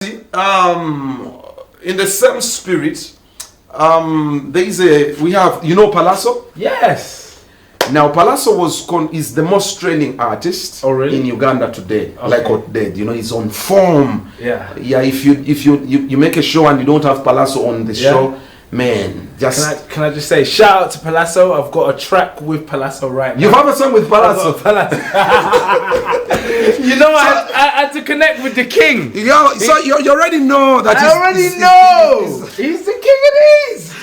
In the same spirit, we have, Pallaso? Yes. Now Pallaso is the most trending artist in Uganda today. Okay. Like what dead, he's on form. Yeah. Yeah. If you make a show and you don't have Pallaso on the show, man, just can I just say shout out to Pallaso. I've got a track with Pallaso right now. You have a song with Pallaso. I had to connect with the king. You already know that. I already know he's the king of these.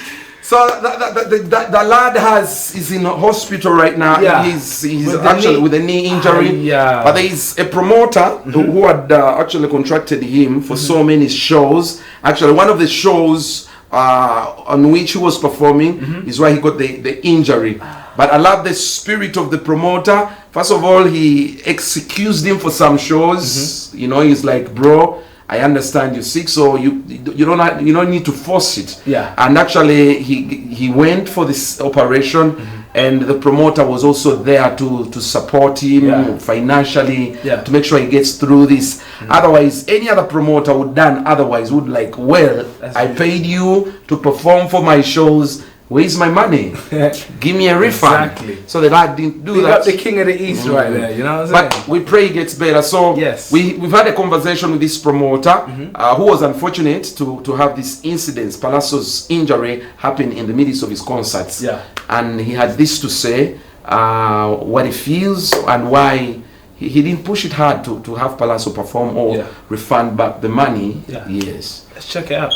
So the lad is in hospital right now. Yeah. He's actually with a knee injury. But there is a promoter who had actually contracted him for so many shows. Actually, one of the shows on which he was performing is why he got the injury. But I love the spirit of the promoter. First of all, he excused him for some shows. He's like, bro, I understand you're sick, so you don't need to force it. Yeah. And actually, he went for this operation, and the promoter was also there to support him financially to make sure he gets through this. Otherwise, any other promoter would like, well, I paid you to perform for my shows. Where's my money? Give me a refund. Exactly. So that I didn't do that. You got the king of the East right there, you know what I'm saying? But we pray it gets better. So we've had a conversation with this promoter who was unfortunate to have this incident. Pallaso's injury happened in the midst of his concerts. Yeah. And he had this to say, what he feels and why he didn't push it hard to have Pallaso perform or refund back the money. Yeah. Yes. Let's check it out.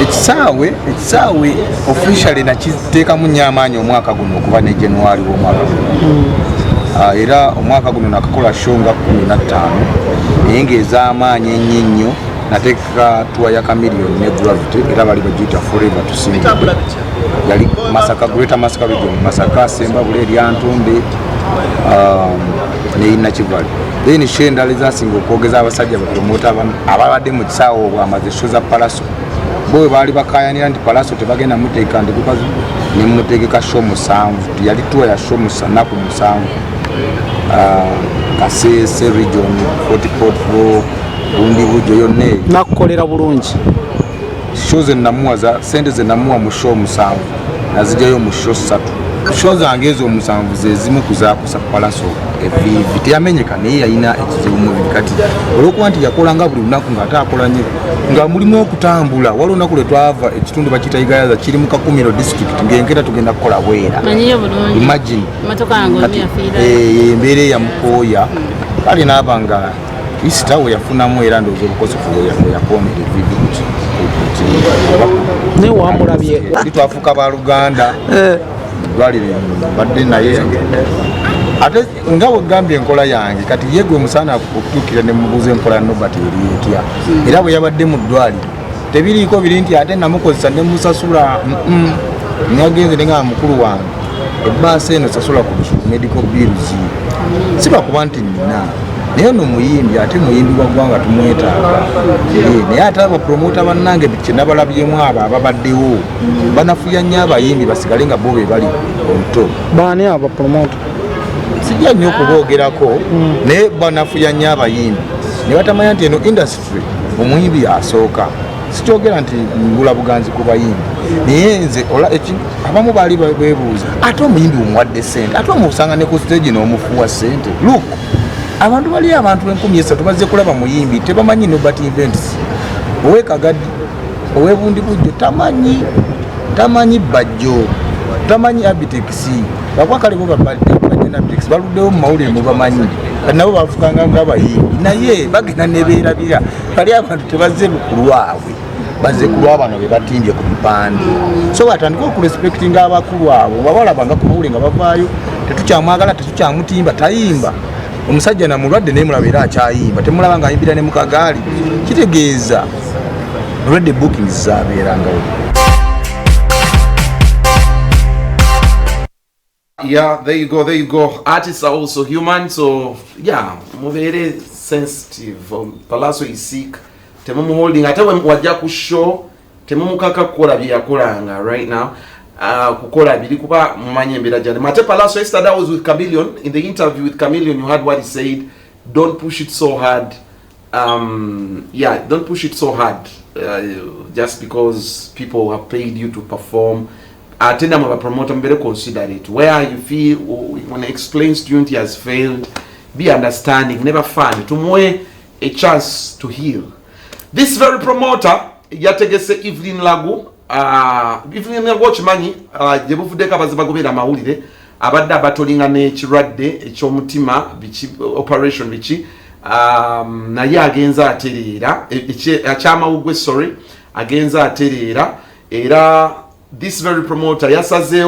Ekisaawe officially nakiteekamu nnyo amaanyi omwaka guno okuva ne January w'omwaka guno. Era omwaka guno nakakola show nga 15 naye ng'ez'amaanyi ennyo nnyo. Nateeka tuwa ya Chameleon ne Gravity era bali bagiyita Forever to Sing. Yali Greater Masaka region, Masaka, Semba, Buleli, Antumbe ne Nakivale. Then show endala ezasinga okwogeza abasajja bapromota ababadde mu kisaawe obwamaze show za Pallaso. Boy bali bakayanira nti Pallaso tebagenda muteeka ndi because ne mutegeka show 7 yali tuwa ya show 7 ku 7 Kasese region 44 undi bujo yonne nakukolera bulungi show ze namuwa za sente ze namuwa mu show 7 nazijayo mu show 3 show zange ezo 7 ze zimu kuzakusa Pallaso evivi teyamenyeka naye yalina ekizibu mu bikati olwokuba nti yakolanga buli lunaku ng'ataakola nnyo nga mulimu okutambula waliwo olunaku lwe twava ekitundu bakiyita Igayaza kiri mu Kakumiro district ng'enketa tugenda kukola Bwera. Imagine embeera eya Mukooya kale naaba nga isita we yafunamu era ndowooza obukosefu bwe yakoonera evivi naye wamulabye twafuuka baluganda lwalire badde naye ate nga bwegambye enkola yange kati yegwe musaana okutuukira ne mubuuza enkola ya Nobert eri etya era bwe yabadde mu ddwaliro tebiriiko biri nti ate namukozesa ne musasula nagenze ne nga mukulu wange ebbaasa eno sasula ku medical bills si lwakuba nti nina naye no muyimbi ate muyimbi wa ggwanga tumwetaaga naye ate abapromota bannange kye nabalabyemu abo ababaddewo banafuya nnyo abayimbi basigale nga bo be bali onto baani abapromota sijja nnyo okuboogerako naye banafuya nnyo abayimbi ne batamanya nti eno industry omuyimbi asooka sikyogera nti ngula buganzi ku bayimbi naye nze abamu baali beebuuza ate omuyimbi omuwadde sente ate omusanga ne ku stage n'omufuwa sente look abantu bali abantu 13 bazze kulaba muyimbi tebamanyi Nobert events owekagadi owebundi bujjo tamanyi bajjo tamanyi abitex bakwakale bo bagenda abitex baluddewo mu mawulire mu bamanyi kati nabo bafukanga ng'abayimbi naye bagenda nebeerabira bali abantu tebazze bukulwabwe bazze kulwa bano be batimbye ku bipande so batandika okurespectinga abakulu abo babalabanga ku mawulire nga bavaayo tetukyamwagala tetukyamutimba tayimba omusajja na mulwadde naye mulaba era akyayimba temulaba ng'ayimbira ne mu kagaali kitegeeza already bookings zaabeerangawo. Yeah, there you go. Artists are also human, so yeah, very sensitive. Pallaso is sick. Temumuholding ate wajja ku show temumukaka kukola bye yakolanga right now. kukola bili kuba mumanye embeera gyali mate Pallaso. Yesterday I was with Chameleon. In the interview with Chameleon, you heard what he said. Don't push it so hard. Don't push it so hard just because people have paid you to perform. Tenda mwa promoter mbele consider it. Where you feel when he explains student he has failed, be understanding, never fun. Tumwe a chance to heal. This very promoter yategese Evelyn Lagu. Evelyn Lagu chimanyi jebufudeka baziba gobera mawulire abadde batolinga ne kirwadde ekyomutima bichi operation bichi naye agenza atereera akyamawugwe agenza atereera era this very promoter yasazeewo